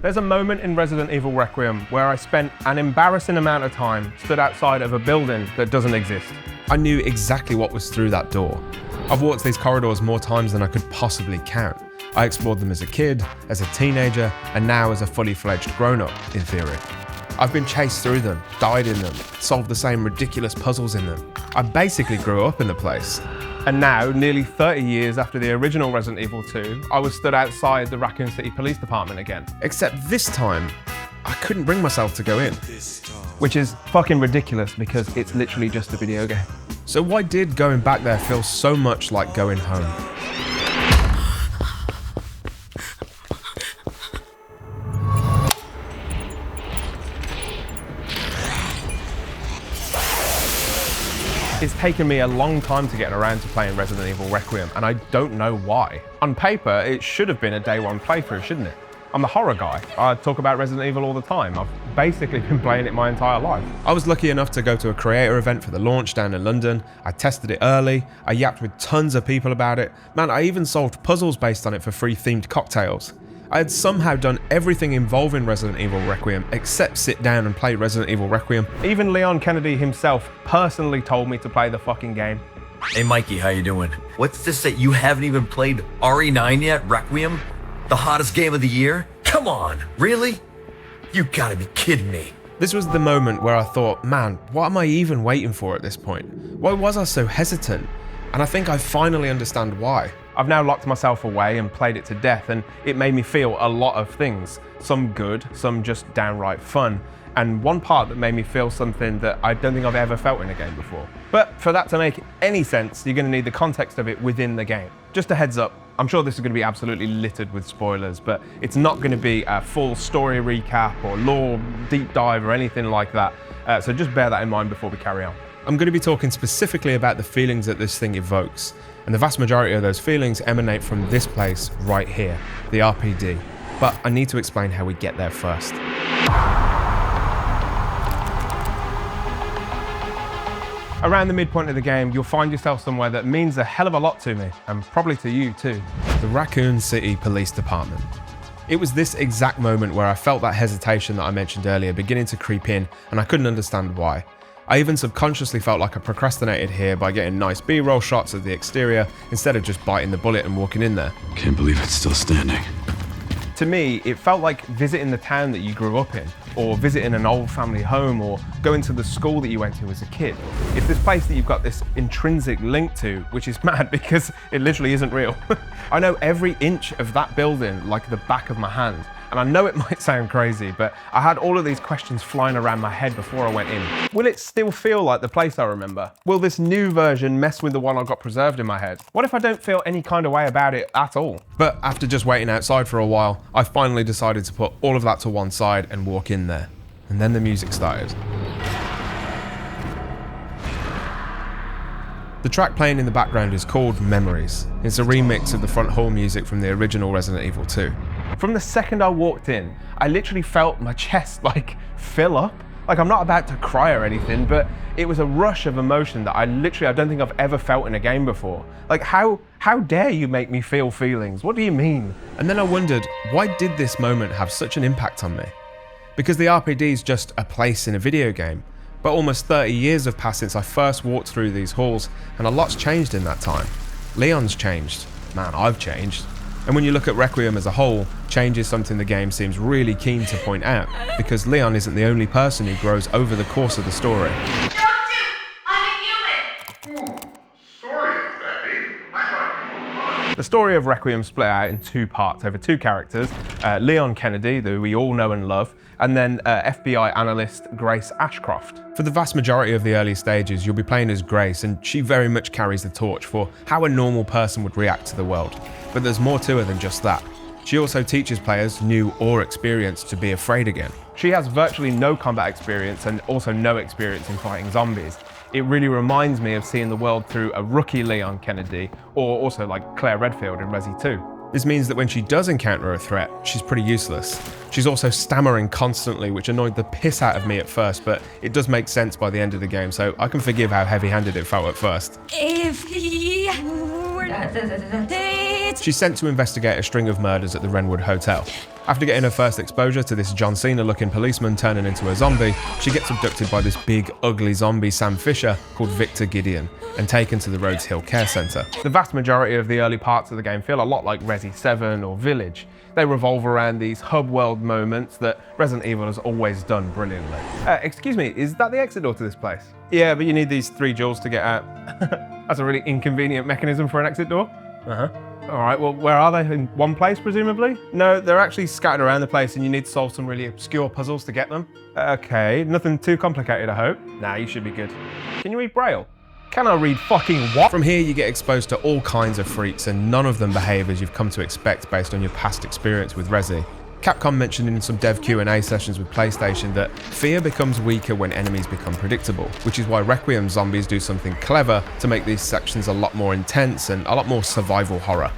There's a moment in Resident Evil Requiem where I spent an embarrassing amount of time stood outside of a building that doesn't exist. I knew exactly what was through that door. I've walked these corridors more times than I could possibly count. I explored them as a kid, as a teenager, and now as a fully fledged grown-up, in theory. I've been chased through them, died in them, solved the same ridiculous puzzles in them. I basically grew up in the place. And now, nearly 30 years after the original Resident Evil 2, I was stood outside the Raccoon City Police Department again. Except this time, I couldn't bring myself to go in. Which is fucking ridiculous because it's literally just a video game. So why did going back there feel so much like going home? It's taken me a long time to get around to playing Resident Evil Requiem, and I don't know why. On paper, it should have been a day one playthrough, shouldn't it? I'm the horror guy. I talk about Resident Evil all the time. I've basically been playing it my entire life. I was lucky enough to go to a creator event for the launch down in London. I tested it early. I yapped with tons of people about it. Man, I even solved puzzles based on it for free themed cocktails. I had somehow done everything involving Resident Evil Requiem except sit down and play Resident Evil Requiem. Even Leon Kennedy himself personally told me to play the fucking game. Hey Mikey, how you doing? What's this that you haven't even played RE9 yet, Requiem? The hottest game of the year? Come on, really? You gotta be kidding me. This was the moment where I thought, man, what am I even waiting for at this point? Why was I so hesitant? And I think I finally understand why. I've now locked myself away and played it to death, and it made me feel a lot of things. Some good, some just downright fun, and one part that made me feel something that I don't think I've ever felt in a game before. But for that to make any sense, you're going to need the context of it within the game. Just a heads up, I'm sure this is going to be absolutely littered with spoilers, but it's not going to be a full story recap or lore deep dive or anything like that, so just bear that in mind before we carry on. I'm going to be talking specifically about the feelings that this thing evokes, and the vast majority of those feelings emanate from this place right here, the RPD. But I need to explain how we get there first. Around the midpoint of the game, you'll find yourself somewhere that means a hell of a lot to me, and probably to you too. The Raccoon City Police Department. It was this exact moment where I felt that hesitation that I mentioned earlier beginning to creep in, and I couldn't understand why. I even subconsciously felt like I procrastinated here by getting nice B-roll shots of the exterior instead of just biting the bullet and walking in there. Can't believe it's still standing. To me, it felt like visiting the town that you grew up in, or visiting an old family home, or going to the school that you went to as a kid. It's this place that you've got this intrinsic link to, which is mad because it literally isn't real. I know every inch of that building like the back of my hand. And I know it might sound crazy, but I had all of these questions flying around my head before I went in. Will it still feel like the place I remember? Will this new version mess with the one I got preserved in my head? What if I don't feel any kind of way about it at all? But after just waiting outside for a while, I finally decided to put all of that to one side and walk in there. And then the music started. The track playing in the background is called Memories. It's a remix of the front hall music from the original Resident Evil 2. From the second I walked in, I literally felt my chest fill up. Like I'm not about to cry or anything, but it was a rush of emotion that I don't think I've ever felt in a game before. Like how dare you make me feel feelings? What do you mean? And then I wondered, why did this moment have such an impact on me? Because the RPD is just a place in a video game. But almost 30 years have passed since I first walked through these halls, and a lot's changed in that time. Leon's changed. Man, I've changed. And when you look at Requiem as a whole, change is something the game seems really keen to point out, because Leon isn't the only person who grows over the course of the story. Don't shoot! I'm a human! Sorry, Becky. I thought The story of Requiem split out in two parts over two characters, Leon Kennedy, who we all know and love, and then FBI analyst Grace Ashcroft. For the vast majority of the early stages, you'll be playing as Grace, and she very much carries the torch for how a normal person would react to the world. But there's more to her than just that. She also teaches players, new or experienced, to be afraid again. She has virtually no combat experience and also no experience in fighting zombies. It really reminds me of seeing the world through a rookie Leon Kennedy, or also like Claire Redfield in Resi 2. This means that when she does encounter a threat, she's pretty useless. She's also stammering constantly, which annoyed the piss out of me at first, but it does make sense by the end of the game, so I can forgive how heavy-handed it felt at first. If he were She's sent to investigate a string of murders at the Wrenwood Hotel. After getting her first exposure to this John Cena-looking policeman turning into a zombie, she gets abducted by this big, ugly zombie Sam Fisher called Victor Gideon and taken to the Rhodes Hill Care Centre. The vast majority of the early parts of the game feel a lot like Resi 7 or Village. They revolve around these hub world moments that Resident Evil has always done brilliantly. Excuse me, is that the exit door to this place? Yeah, but you need these 3 jewels to get out. That's a really inconvenient mechanism for an exit door. All right, well, where are they? In one place, presumably? No, they're actually scattered around the place and you need to solve some really obscure puzzles to get them. Okay, nothing too complicated, I hope. Nah, you should be good. Can you read Braille? Can I read fucking what? From here, you get exposed to all kinds of freaks, and none of them behave as you've come to expect based on your past experience with Resi. Capcom mentioned in some dev Q&A sessions with PlayStation that fear becomes weaker when enemies become predictable, which is why Requiem zombies do something clever to make these sections a lot more intense and a lot more survival horror.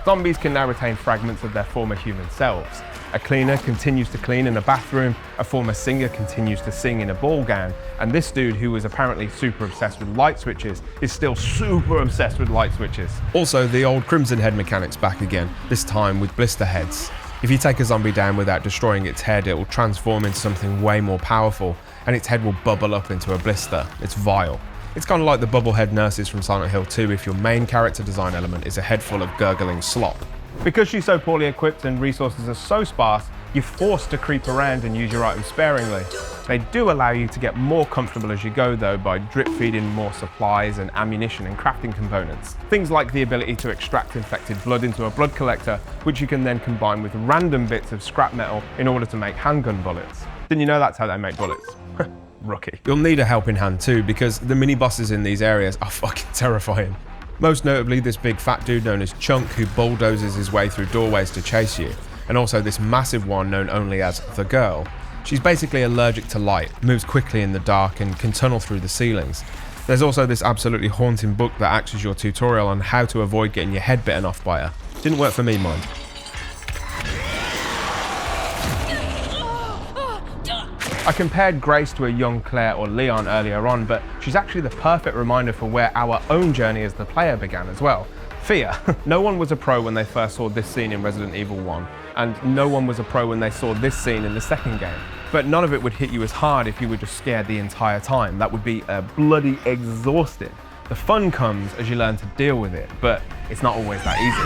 Zombies can now retain fragments of their former human selves. A cleaner continues to clean in a bathroom, a former singer continues to sing in a ball gown, and this dude, who was apparently super obsessed with light switches, is still super obsessed with light switches. Also, the old Crimson Head mechanic's back again, this time with blister heads. If you take a zombie down without destroying its head, it will transform into something way more powerful, and its head will bubble up into a blister. It's vile. It's kind of like the bubblehead nurses from Silent Hill 2 if your main character design element is a head full of gurgling slop. Because she's so poorly equipped and resources are so sparse, you're forced to creep around and use your items sparingly. They do allow you to get more comfortable as you go though by drip feeding more supplies and ammunition and crafting components. Things like the ability to extract infected blood into a blood collector, which you can then combine with random bits of scrap metal in order to make handgun bullets. Didn't you know that's how they make bullets? Rookie. You'll need a helping hand too, because the mini-bosses in these areas are fucking terrifying. Most notably this big fat dude known as Chunk, who bulldozes his way through doorways to chase you, and also this massive one known only as the Girl. She's basically allergic to light, moves quickly in the dark, and can tunnel through the ceilings. There's also this absolutely haunting book that acts as your tutorial on how to avoid getting your head bitten off by her. Didn't work for me, mind. I compared Grace to a young Claire or Leon earlier on, but she's actually the perfect reminder for where our own journey as the player began as well. Fear. No one was a pro when they first saw this scene in Resident Evil 1, and no one was a pro when they saw this scene in the second game. But none of it would hit you as hard if you were just scared the entire time. That would be bloody exhausting. The fun comes as you learn to deal with it, but it's not always that easy.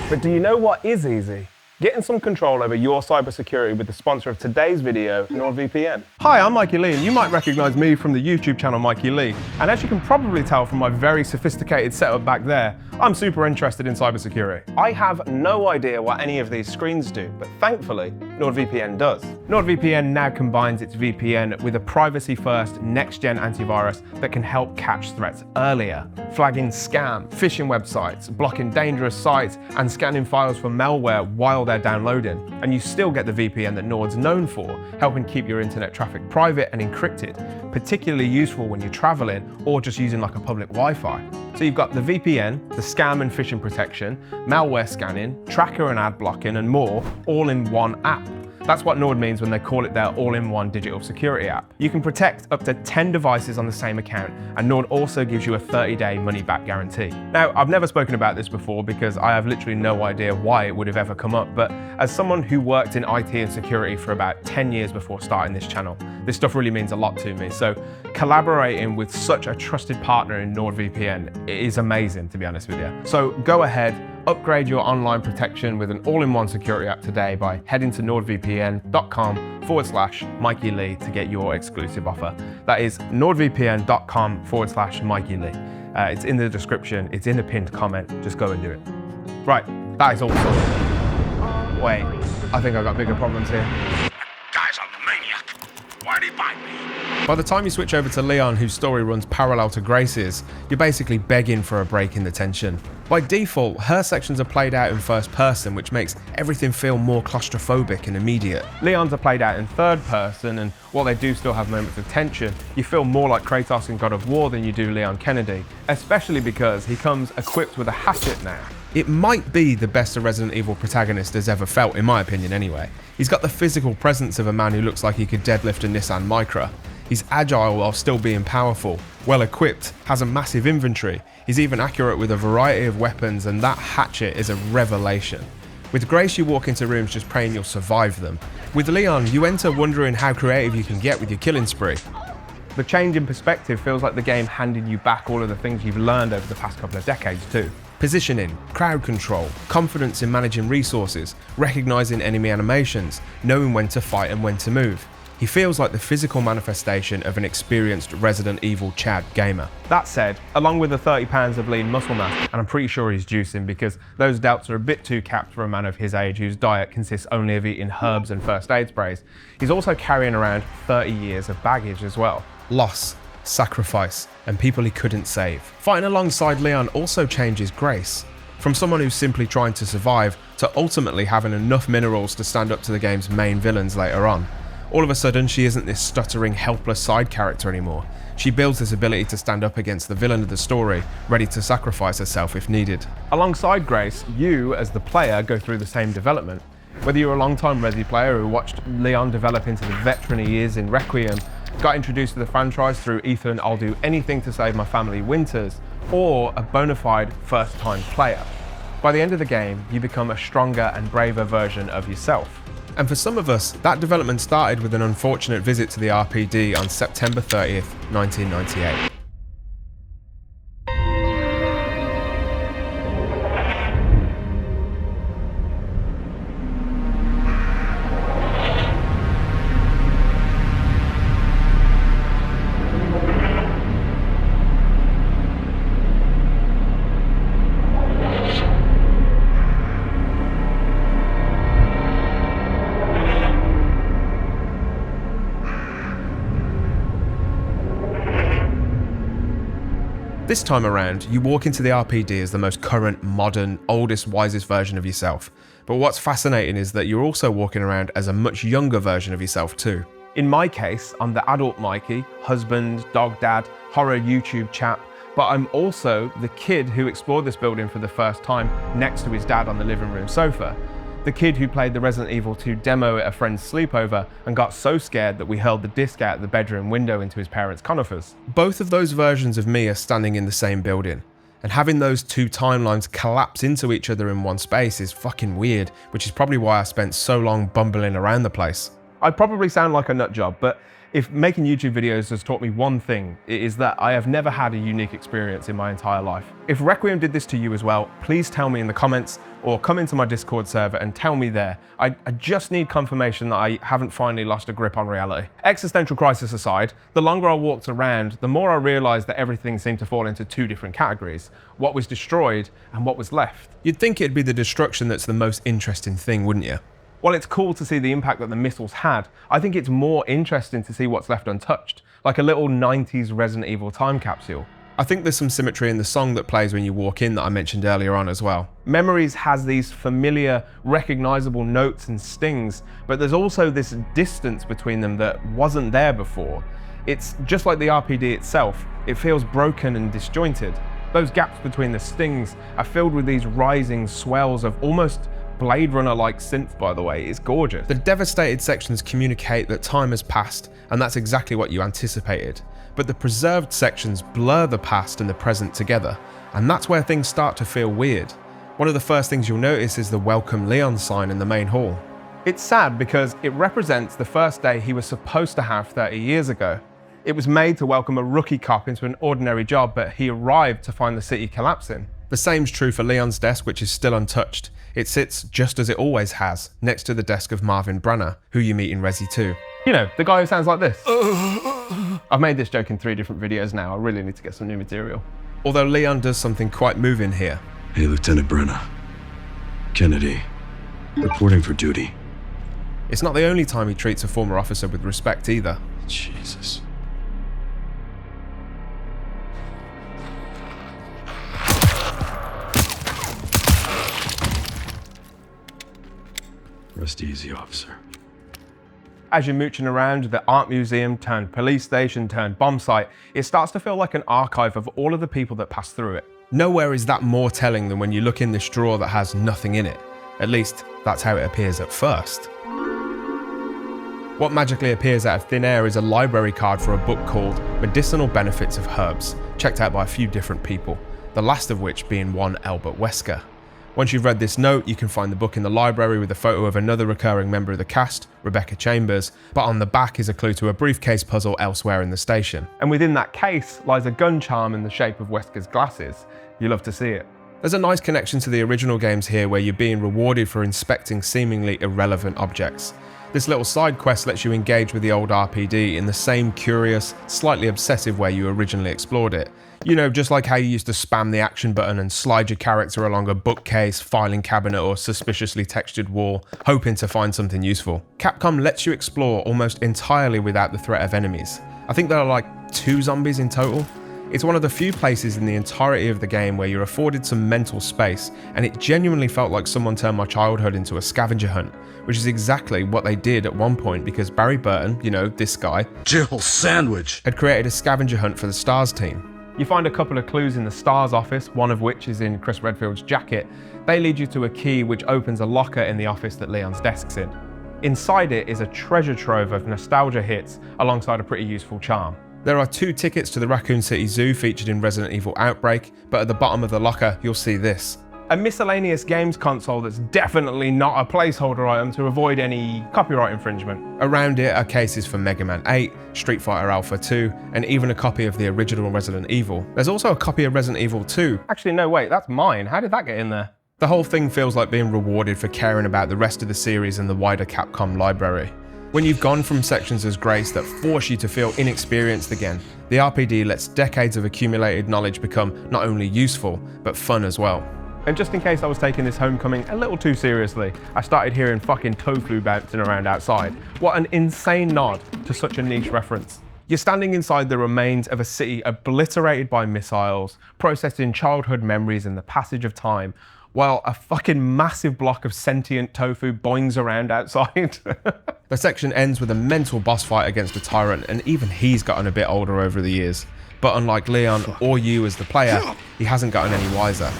But do you know what is easy? Getting some control over your cybersecurity with the sponsor of today's video, NordVPN. Hi, I'm Mikey Lee, and you might recognize me from the YouTube channel Mikey Lee. And as you can probably tell from my very sophisticated setup back there, I'm super interested in cybersecurity. I have no idea what any of these screens do, but thankfully, NordVPN does. NordVPN now combines its VPN with a privacy-first, next-gen antivirus that can help catch threats earlier, flagging scam, phishing websites, blocking dangerous sites, and scanning files for malware while they're downloading. And you still get the VPN that Nord's known for, helping keep your internet traffic private and encrypted, particularly useful when you're traveling or just using like a public Wi-Fi. So you've got the VPN, the scam and phishing protection, malware scanning, tracker and ad blocking, and more, all in one app. That's what Nord means when they call it their all-in-one digital security app. You can protect up to 10 devices on the same account, and Nord also gives you a 30-day money-back guarantee. Now, I've never spoken about this before because I have literally no idea why it would have ever come up, but as someone who worked in IT and security for about 10 years before starting this channel, this stuff really means a lot to me. So collaborating with such a trusted partner in NordVPN is amazing, to be honest with you. So go ahead, upgrade your online protection with an all-in-one security app today by heading to nordvpn.com/Mikey Lee to get your exclusive offer. That is nordvpn.com/Mikey Lee. It's in the description, it's in the pinned comment, just go and do it. Right, that is all sorted. Wait, I think I've got bigger problems here. Guy's a maniac. Why'd he bite me? By the time you switch over to Leon, whose story runs parallel to Grace's, you're basically begging for a break in the tension. By default, her sections are played out in first person, which makes everything feel more claustrophobic and immediate. Leon's are played out in third person, and while they do still have moments of tension, you feel more like Kratos in God of War than you do Leon Kennedy, especially because he comes equipped with a hatchet now. It might be the best a Resident Evil protagonist has ever felt, in my opinion anyway. He's got the physical presence of a man who looks like he could deadlift a Nissan Micra. He's agile while still being powerful, well equipped, has a massive inventory, he's even accurate with a variety of weapons, and that hatchet is a revelation. With Grace you walk into rooms just praying you'll survive them. With Leon you enter wondering how creative you can get with your killing spree. The change in perspective feels like the game handed you back all of the things you've learned over the past couple of decades too. Positioning, crowd control, confidence in managing resources, recognising enemy animations, knowing when to fight and when to move. He feels like the physical manifestation of an experienced Resident Evil Chad gamer. That said, along with the 30 pounds of lean muscle mass, and I'm pretty sure he's juicing because those doubts are a bit too capped for a man of his age whose diet consists only of eating herbs and first aid sprays, he's also carrying around 30 years of baggage as well. Loss, sacrifice, and people he couldn't save. Fighting alongside Leon also changes Grace. From someone who's simply trying to survive to ultimately having enough minerals to stand up to the game's main villains later on. All of a sudden, she isn't this stuttering, helpless side character anymore. She builds this ability to stand up against the villain of the story, ready to sacrifice herself if needed. Alongside Grace, you, as the player, go through the same development. Whether you're a long-time Resi player who watched Leon develop into the veteran he is in Requiem, got introduced to the franchise through Ethan I'll do anything to save my family winters, or a bona fide first-time player. By the end of the game, you become a stronger and braver version of yourself. And for some of us, that development started with an unfortunate visit to the RPD on September 30th, 1998. This time around, you walk into the RPD as the most current, modern, oldest, wisest version of yourself. But what's fascinating is that you're also walking around as a much younger version of yourself too. In my case, I'm the adult Mikey, husband, dog dad, horror YouTube chap, but I'm also the kid who explored this building for the first time next to his dad on the living room sofa. The kid who played the Resident Evil 2 demo at a friend's sleepover and got so scared that we hurled the disc out the bedroom window into his parents' conifers. Both of those versions of me are standing in the same building, and having those two timelines collapse into each other in one space is fucking weird, which is probably why I spent so long bumbling around the place. I probably sound like a nut job, but if making YouTube videos has taught me one thing, it is that I have never had a unique experience in my entire life. If Requiem did this to you as well, please tell me in the comments or come into my Discord server and tell me there. I just need confirmation that I haven't finally lost a grip on reality. Existential crisis aside, the longer I walked around, the more I realised that everything seemed to fall into two different categories: what was destroyed and what was left. You'd think it'd be the destruction that's the most interesting thing, wouldn't you? While it's cool to see the impact that the missiles had, I think it's more interesting to see what's left untouched, like a little 90s Resident Evil time capsule. I think there's some symmetry in the song that plays when you walk in that I mentioned earlier on as well. Memories has these familiar, recognizable notes and stings, but there's also this distance between them that wasn't there before. It's just like the RPD itself, it feels broken and disjointed. Those gaps between the stings are filled with these rising swells of almost Blade Runner-like synth, by the way. It's gorgeous. The devastated sections communicate that time has passed, and that's exactly what you anticipated. But the preserved sections blur the past and the present together, and that's where things start to feel weird. One of the first things you'll notice is the Welcome Leon sign in the main hall. It's sad because it represents the first day he was supposed to have 30 years ago. It was made to welcome a rookie cop into an ordinary job, but he arrived to find the city collapsing. The same's true for Leon's desk, which is still untouched. It sits just as it always has, next to the desk of Marvin Branner, who you meet in Resi 2. You know, the guy who sounds like this. I've made this joke in 3 different videos now. I really need to get some new material. Although Leon does something quite moving here. Hey, Lieutenant Brenner. Kennedy. Reporting for duty. It's not the only time he treats a former officer with respect either. Jesus. Rest easy, officer. As you're mooching around the art museum turned police station turned bomb site, it starts to feel like an archive of all of the people that passed through it. Nowhere is that more telling than when you look in this drawer that has nothing in it. At least, that's how it appears at first. What magically appears out of thin air is a library card for a book called Medicinal Benefits of Herbs, checked out by a few different people, the last of which being one Albert Wesker. Once you've read this note, you can find the book in the library with a photo of another recurring member of the cast, Rebecca Chambers, but on the back is a clue to a briefcase puzzle elsewhere in the station. And within that case lies a gun charm in the shape of Wesker's glasses. You love to see it. There's a nice connection to the original games here where you're being rewarded for inspecting seemingly irrelevant objects. This little side quest lets you engage with the old RPD in the same curious, slightly obsessive way you originally explored it. You know, just like how you used to spam the action button and slide your character along a bookcase, filing cabinet or suspiciously textured wall, hoping to find something useful. Capcom lets you explore almost entirely without the threat of enemies. I think there are like 2 zombies in total. It's one of the few places in the entirety of the game where you're afforded some mental space, and it genuinely felt like someone turned my childhood into a scavenger hunt, which is exactly what they did at one point because Barry Burton, you know, this guy, Jill Sandwich, had created a scavenger hunt for the STARS team. You find a couple of clues in the STARS office, one of which is in Chris Redfield's jacket. They lead you to a key which opens a locker in the office that Leon's desk's in. Inside it is a treasure trove of nostalgia hits alongside a pretty useful charm. There are 2 tickets to the Raccoon City Zoo featured in Resident Evil Outbreak, but at the bottom of the locker you'll see this. A miscellaneous games console that's definitely not a placeholder item to avoid any copyright infringement. Around it are cases for Mega Man 8, Street Fighter Alpha 2, and even a copy of the original Resident Evil. There's also a copy of Resident Evil 2. Actually, no, wait, that's mine. How did that get in there? The whole thing feels like being rewarded for caring about the rest of the series and the wider Capcom library. When you've gone from sections as Grace that force you to feel inexperienced again, the RPD lets decades of accumulated knowledge become not only useful, but fun as well. And just in case I was taking this homecoming a little too seriously, I started hearing fucking tofu bouncing around outside. What an insane nod to such a niche reference. You're standing inside the remains of a city obliterated by missiles, processing childhood memories and the passage of time, while a fucking massive block of sentient tofu boings around outside. The section ends with a mental boss fight against a tyrant, and even he's gotten a bit older over the years. But unlike Leon or you as the player, he hasn't gotten any wiser.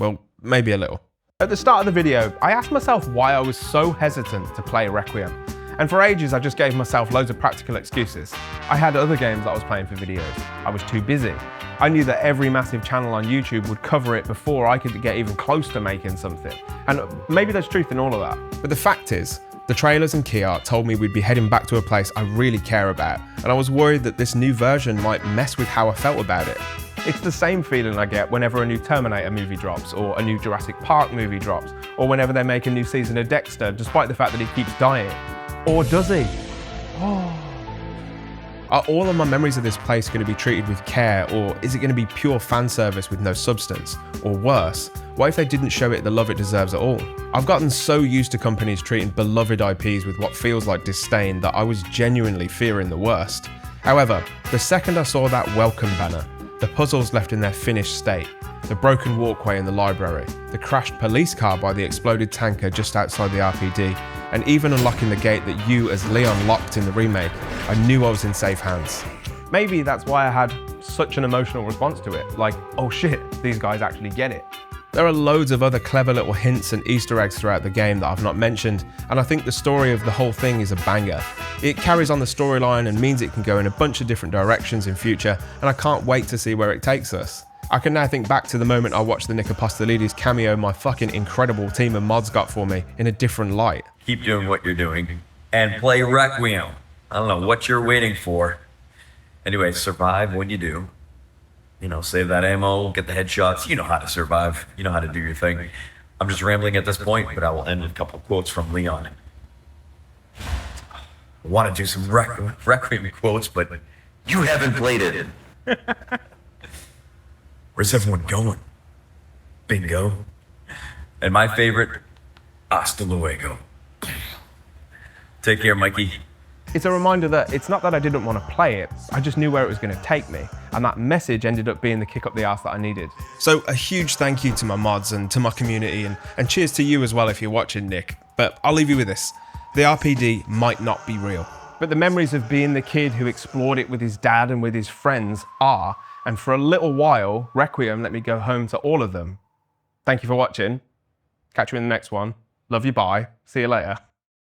Well, maybe a little. At the start of the video, I asked myself why I was so hesitant to play Requiem. And for ages, I just gave myself loads of practical excuses. I had other games that I was playing for videos. I was too busy. I knew that every massive channel on YouTube would cover it before I could get even close to making something. And maybe there's truth in all of that. But the fact is, the trailers and key art told me we'd be heading back to a place I really care about, and I was worried that this new version might mess with how I felt about it. It's the same feeling I get whenever a new Terminator movie drops, or a new Jurassic Park movie drops, or whenever they make a new season of Dexter, despite the fact that he keeps dying. Or does he? Oh. Are all of my memories of this place going to be treated with care, or is it going to be pure fan service with no substance? Or worse, what if they didn't show it the love it deserves at all? I've gotten so used to companies treating beloved IPs with what feels like disdain that I was genuinely fearing the worst. However, the second I saw that welcome banner, the puzzles left in their finished state, the broken walkway in the library, the crashed police car by the exploded tanker just outside the RPD, and even unlocking the gate that you as Leon locked in the remake, I knew I was in safe hands. Maybe that's why I had such an emotional response to it. Like, oh shit, these guys actually get it. There are loads of other clever little hints and Easter eggs throughout the game that I've not mentioned, and I think the story of the whole thing is a banger. It carries on the storyline and means it can go in a bunch of different directions in future, and I can't wait to see where it takes us. I can now think back to the moment I watched the Nick Apostolidis cameo my fucking incredible team of mods got for me in a different light. Keep doing what you're doing and play Requiem. I don't know what you're waiting for. Anyway, survive when you do. You know, save that ammo, get the headshots. You know how to survive. You know how to do your thing. I'm just rambling at this point, but I will end with a couple quotes from Leon. I want to do some Requiem quotes, but you haven't played it. Where's everyone going? Bingo. And my favorite, hasta luego. Take care, Mikey. It's a reminder that it's not that I didn't want to play it, I just knew where it was going to take me, and that message ended up being the kick up the arse that I needed. So a huge thank you to my mods and to my community, and cheers to you as well if you're watching, Nick. But I'll leave you with this. The RPD might not be real. But the memories of being the kid who explored it with his dad and with his friends are, and for a little while, Requiem let me go home to all of them. Thank you for watching. Catch you in the next one. Love you, bye. See you later.